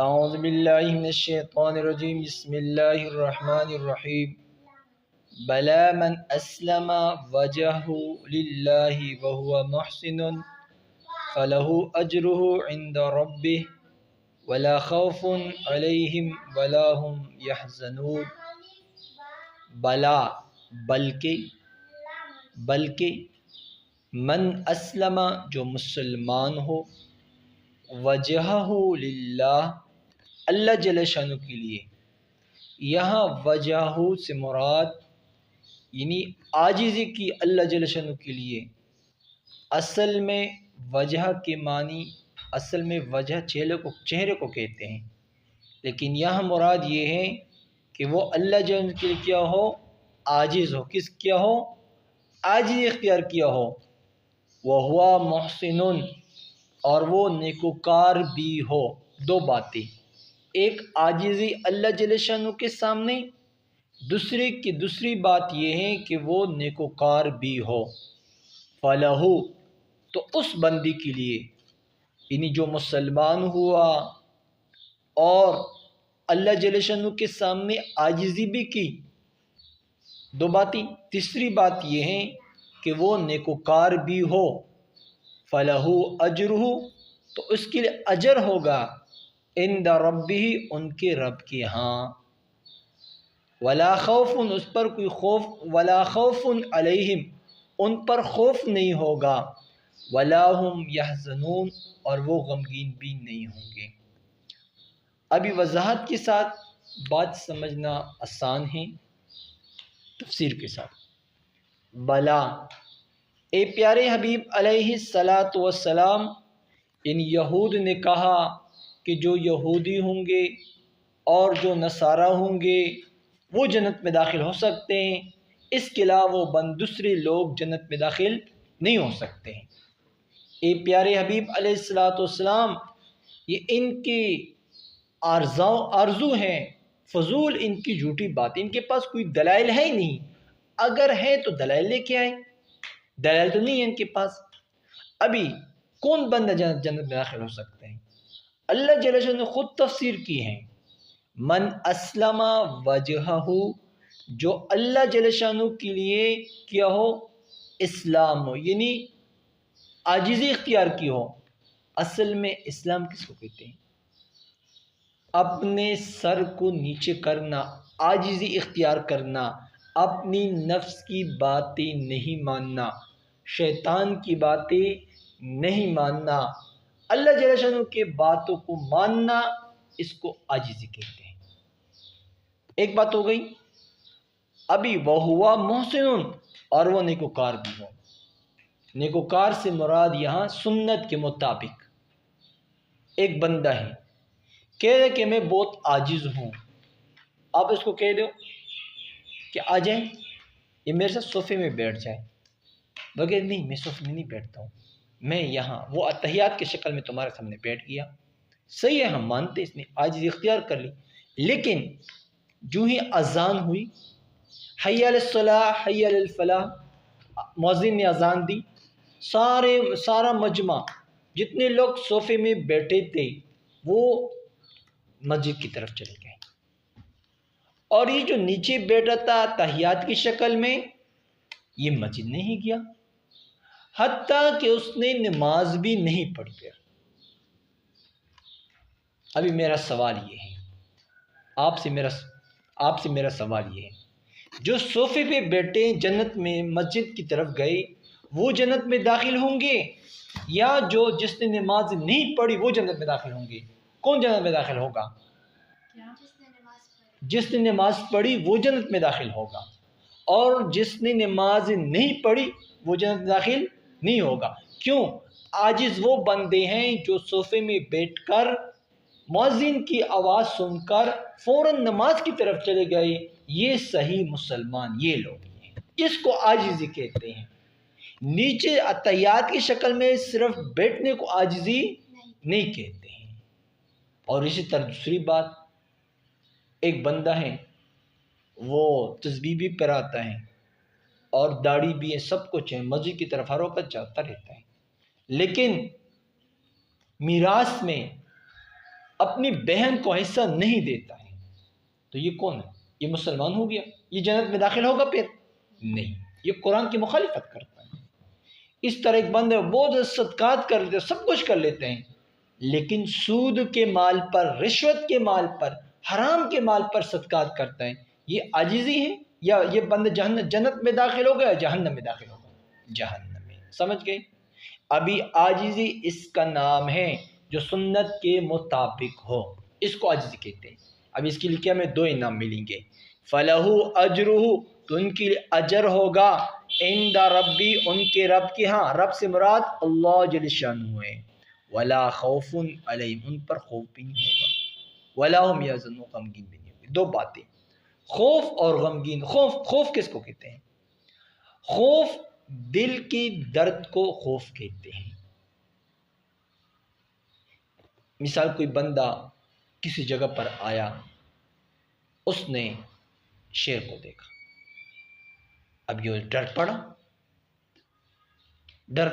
اعوذ باللہ من الشیطان الرجیم بسم اللہ الرحمن الرحیم بلا من اسلم وجهه للہ وهو محسن فله اجره عند ربه ولا خوف علیہم ولا هم يحزنون۔ بلا بلکہ من اسلم جو مسلمان ہو، وجہہ للہ اللہ جل شانہ کے لیے، یہاں وجہہ سے مراد یعنی عاجزی کی اللہ جل شانہ کے لیے۔ اصل میں وجہ کے معنی اصل میں وجہ چہرے کو کہتے ہیں، لیکن یہاں مراد یہ ہے کہ وہ اللہ جل کے لیے کیا ہو، عاجز ہو۔ کس کیا ہو؟ عاجزی اختیار کیا ہو۔ وَهُوَ مُحْسِنٌ، اور وہ نیکوکار بھی ہو۔ دو باتیں، ایک عاجزی اللہ جل شانہ کے سامنے، دوسری بات یہ ہے کہ وہ نیکوکار بھی ہو۔ فَلَهُ، تو اس بندی کے لیے، یعنی جو مسلمان ہوا اور اللہ جل شانہ کے سامنے عاجزی بھی کی، دو باتیں، تیسری بات یہ ہے کہ وہ نیکوکار بھی ہو۔ فَلَهُ أَجْرُهُ، تو اس کے لیے اجر ہوگا، عند ربہ، ان کے رب کے ہاں۔ ولا خوف، اس پر کوئی خوف، ولا خوف علیہم، ان پر خوف نہیں ہوگا، ولا هم يحزنون، اور وہ غمگین بھی نہیں ہوں گے۔ ابھی وضاحت کے ساتھ بات سمجھنا آسان ہے، تفسیر کے ساتھ۔ بلا، اے پیارے حبیب علیہ الصلاۃ والسلام، ان یہود نے کہا کہ جو یہودی ہوں گے اور جو نصارہ ہوں گے وہ جنت میں داخل ہو سکتے ہیں، اس کے علاوہ دوسرے لوگ جنت میں داخل نہیں ہو سکتے ہیں۔ اے پیارے حبیب علیہ الصلاۃ والسلام، یہ ان کی آرزو ہیں، فضول ان کی جھوٹی بات، ان کے پاس کوئی دلائل ہے ہی نہیں۔ اگر ہے تو دلائل لے کے آئیں، دلائل تو نہیں ہے ان کے پاس۔ ابھی کون بندہ جنت میں داخل ہو سکتے ہیں؟ اللہ جل شانہ نے خود تفسیر کی ہے، من اسلم وجہہ، جو اللہ جل شانہ کے لیے کیا ہو، اسلام ہو، یعنی عاجزی اختیار کی ہو۔ اصل میں اسلام کس کو کہتے ہیں؟ اپنے سر کو نیچے کرنا، عاجزی اختیار کرنا، اپنی نفس کی باتیں نہیں ماننا، شیطان کی باتیں نہیں ماننا، اللہ جل شانہ کے باتوں کو ماننا، اس کو عاجزی کہتے ہیں۔ ایک بات ہو گئی۔ ابھی وَهُوَ مُحْسِنٌ، اور وہ نیکوکار بھی ہو۔ نیکوکار سے مراد یہاں سنت کے مطابق ایک بندہ ہے، کہہ رہے کہ میں بہت عاجز ہوں، آپ اس کو کہہ دو کہ آ جائیں، یہ میرے ساتھ صوفے میں بیٹھ جائے، بغیر نہیں، میں صوفے میں نہیں بیٹھتا ہوں، میں یہاں وہ اتحیات کی شکل میں تمہارے سامنے بیٹھ گیا، صحیح ہے، ہم مانتے اس نے عاجزی اختیار کر لی۔ لیکن جو ہی اذان ہوئی، حی علی الصلاح حی علی الفلاح، مؤذن نے اذان دی، سارا مجمع، جتنے لوگ صوفے میں بیٹھے تھے وہ مسجد کی طرف چلے گئے، اور یہ جو نیچے بیٹھا تھا تحیات کی شکل میں، یہ مسجد نہیں گیا، حتیٰ کہ اس نے نماز بھی نہیں پڑھی۔ پھر ابھی میرا سوال یہ ہے، آپ سے میرا سوال یہ ہے، جو صوفے پہ بیٹھے جنت میں مسجد کی طرف گئے وہ جنت میں داخل ہوں گے، یا جس نے نماز نہیں پڑھی وہ جنت میں داخل ہوں گے؟ کون جنت میں داخل ہوگا؟ جس نے نماز پڑھی وہ جنت میں داخل ہوگا، اور جس نے نماز نہیں پڑھی وہ جنت میں داخل نہیں ہوگا۔ کیوں؟ عاجز وہ بندے ہیں جو صوفے میں بیٹھ کر مؤذن کی آواز سن کر فوراً نماز کی طرف چلے گئے، یہ صحیح مسلمان یہ لوگ ہیں، اس کو عاجزی کہتے ہیں۔ نیچے اتحیات کی شکل میں صرف بیٹھنے کو عاجزی نہیں کہتے ہیں۔ اور اسی طرح دوسری بات، ایک بندہ ہے وہ تسبیح بھی پہراتا ہے اور داڑھی بھی ہے، سب کچھ ہے، مسجد کی طرف ہر وقت جاتا رہتا ہے، لیکن میراث میں اپنی بہن کو حصہ نہیں دیتا ہے تو یہ کون ہے؟ یہ مسلمان ہو گیا؟ یہ جنت میں داخل ہوگا؟ پھر نہیں، یہ قرآن کی مخالفت کرتا ہے۔ اس طرح ایک بندے بہت صدقات کر لیتے ہیں، سب کچھ کر لیتے ہیں، لیکن سود کے مال پر، رشوت کے مال پر، حرام کے مال پر صدقات کرتا ہے، یہ عاجزی ہے؟ یا یہ بندہ جنت میں داخل ہوگا یا جہنم میں داخل ہوگا؟ جہنم میں۔ سمجھ گئے؟ ابھی عاجزی اس کا نام ہے جو سنت کے مطابق ہو، اس کو عاجزی کہتے ہیں۔ اب اس کے لیے کیا ہمیں دو انعام ملیں گے، فَلَهُ أَجْرُهُ، تو ان کے لیے اجر ہوگا، عند ربی، ان کے رب کے ہاں، رب سے مراد اللہ جل شانہ ہے، ولا خوف علیہم، ان پر خوف بھی نہیں ہوگا، ولا هم يحزنون، غمگین بھی نہیں ہوگی۔ دو باتیں، خوف اور غمگین۔ خوف کس کو کہتے ہیں؟ خوف دل کی درد کو خوف کہتے ہیں۔ مثال کوئی بندہ کسی جگہ پر آیا، اس نے شیر کو دیکھا، اب یہ ڈر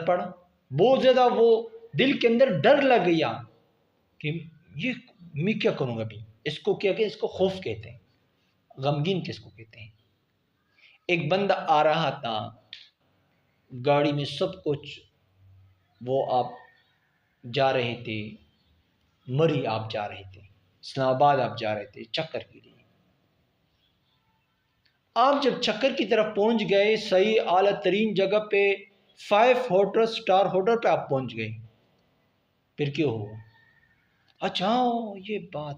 پڑا بہت زیادہ، وہ دل کے اندر ڈر لگ گیا کہ یہ میں کیا کروں گا ابھی۔ اس کو کیا کہ اس کو خوف کہتے ہیں۔ غمگین کس کو کہتے ہیں؟ ایک بندہ آ رہا تھا گاڑی میں سب کچھ، وہ آپ جا رہے تھے مری، آپ جا رہے تھے اسلام آباد، آپ جا رہے تھے چکر کے لیے۔ آپ جب چکر کی طرف پہنچ گئے، صحیح اعلیٰ ترین جگہ پہ، 5 اسٹار ہوٹل پہ آپ پہنچ گئے، پھر کیوں ہوا؟ اچھا یہ بات،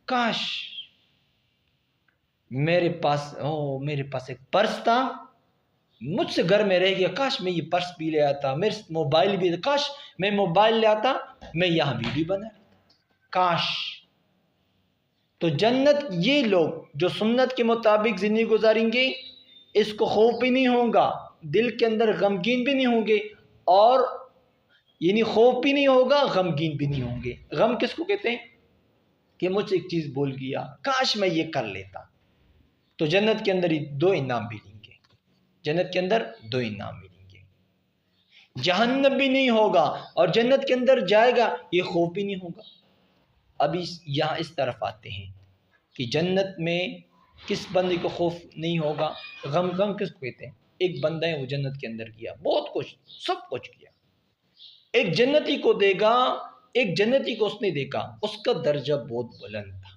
کاش میرے پاس ایک پرس تھا، مجھ سے گھر میں رہ گیا، کاش میں یہ پرس بھی لے آتا، میرے موبائل بھی، کاش میں موبائل لے آتا، میں یہاں ویڈیو بنا لیتا، کاش۔ تو جنت یہ لوگ جو سنت کے مطابق زندگی گزاریں گے، اس کو خوف بھی نہیں ہوگا، دل کے اندر غمگین بھی نہیں ہوں گے، اور یعنی خوف بھی نہیں ہوگا، غمگین بھی نہیں ہوں گے۔ غم کس کو کہتے ہیں؟ کہ مجھ سے ایک چیز بول گیا، کاش میں یہ کر لیتا۔ تو جنت کے اندر دو انعام ملیں گے، جنت کے اندر دو انعام ملیں گے، جہنم بھی نہیں ہوگا، اور جنت کے اندر جائے گا، یہ خوف بھی نہیں ہوگا۔ اب یہاں اس طرف آتے ہیں کہ جنت میں کس بندے کو خوف نہیں ہوگا، غم کس کو کہتے ہیں؟ ایک بندہ ہے وہ جنت کے اندر گیا، بہت کچھ، سب کچھ کیا، ایک جنتی کو دے گا، ایک جنتی کو اس نے دیکھا، اس کا درجہ بہت بلند تھا،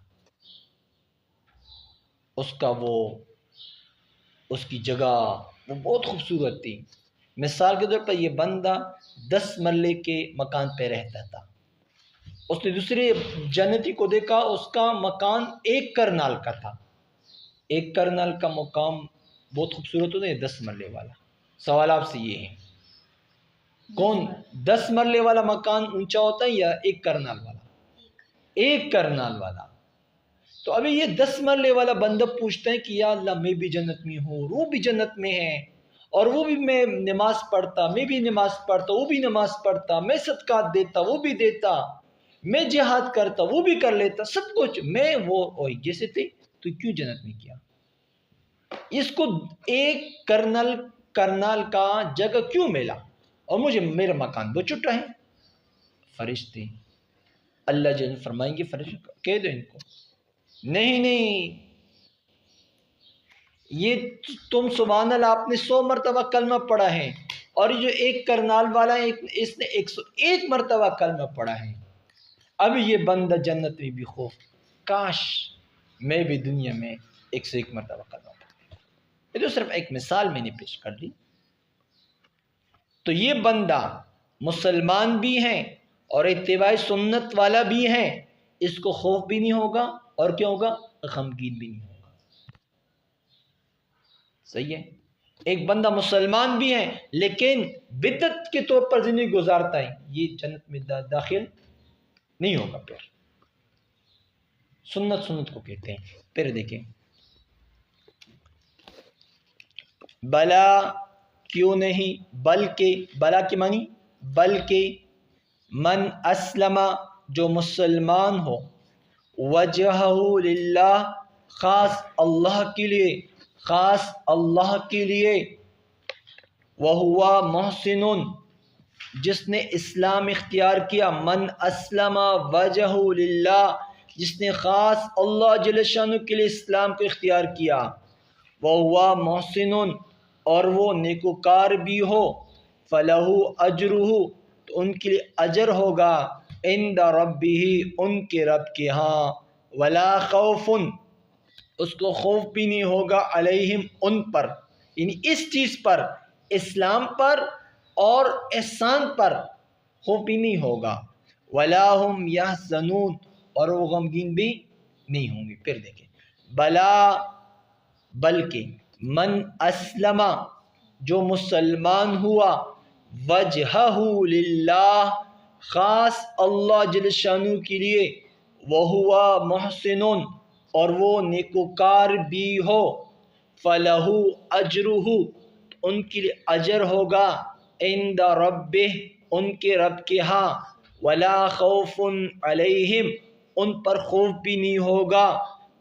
اس کی جگہ وہ بہت خوبصورت تھی۔ مثال کے طور پر یہ بندہ 10 مرلے کے مکان پہ رہتا تھا، اس نے دوسرے جنتی کو دیکھا، اس کا مکان 1 کرنال کا تھا۔ 1 کرنال کا مقام بہت خوبصورت ہوتا ہے، 10 مرلے والا۔ سوال آپ سے یہ ہے، کون 10 مرلے والا مکان اونچا ہوتا ہے یا 1 کرنال والا؟ 1 کرنال والا۔ تو ابھی یہ 10 مرلے والا بندہ پوچھتا ہے کہ یا اللہ میں بھی جنت میں ہوں، وہ بھی جنت میں ہے، اور وہ بھی میں نماز پڑھتا، میں بھی نماز پڑھتا، وہ بھی نماز پڑھتا، میں صدقات دیتا، وہ بھی دیتا، میں جہاد کرتا، وہ بھی کر لیتا، سب کچھ میں وہ جیسے تھے، تو کیوں جنت میں کیا؟ اس کو 1 کرنال کا جگہ کیوں ملا، اور مجھے میرا مکان بہت چھوٹا ہے؟ فرشتے اللہ جل فرمائیں گے، فرشتے کہہ دو ان کو، نہیں، یہ تم سبحان اللہ آپ نے 100 مرتبہ کلمہ پڑھا ہے، اور جو 1 کرنال والا ہے اس نے 101 مرتبہ کلمہ پڑھا ہے۔ اب یہ بندہ جنت میں بھی خوف، کاش میں بھی دنیا میں 101 مرتبہ کلمہ پڑھا۔ یہ تو صرف ایک مثال میں نے پیش کر دی۔ تو یہ بندہ مسلمان بھی ہیں اور اتباع سنت والا بھی ہے، اس کو خوف بھی نہیں ہوگا، اور کیا ہوگا؟ غمگین بھی نہیں ہوگا۔ صحیح ہے؟ ایک بندہ مسلمان بھی ہے لیکن بدعت کے طور پر زندگی گزارتا ہے، یہ جنت میں داخل نہیں ہوگا۔ پھر سنت کو کہتے ہیں۔ پھر دیکھیں، بلا کیوں نہیں، بلکہ، بلا کی معنی بلکہ، من اسلم جو مسلمان ہو، وجہہ للہ خاص اللہ کے لیے، خاص اللہ کے لیے، وہوا محسن جس نے اسلام اختیار کیا، من اسلم وجہ للہ، جس نے خاص اللہ جل شانہ کے لیے اسلام کو اختیار کیا، وہو محسن، اور وہ نیکوکار بھی ہو، فلہ اجرہ، تو ان کے لیے اجر ہوگا، عند ربہ، ان کے رب کے ہاں، ولا خوف، اس کو خوف بھی نہیں ہوگا، علیہم، ان پر، یعنی اس چیز پر، اسلام پر اور احسان پر خوف بھی نہیں ہوگا، ولا هم یحزنون، اور وہ غمگین بھی نہیں ہوں گے۔ پھر دیکھیں، بلا، بلکہ، من اسلم، جو مسلمان ہوا، وجہہ للہ، خاص اللہ جل شانہ کے لیے، وہوا محسن، اور وہ نیکوکار بھی ہو، فلہ اجرہ، ان کے لیے اجر ہوگا، عند ربہ، ان کے رب کے ہاں، ولا خوف علیہم، ان پر خوف بھی نہیں ہوگا،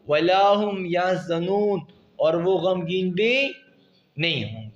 ولا هم یحزنون، اور وہ غمگین بھی نہیں ہوں گے۔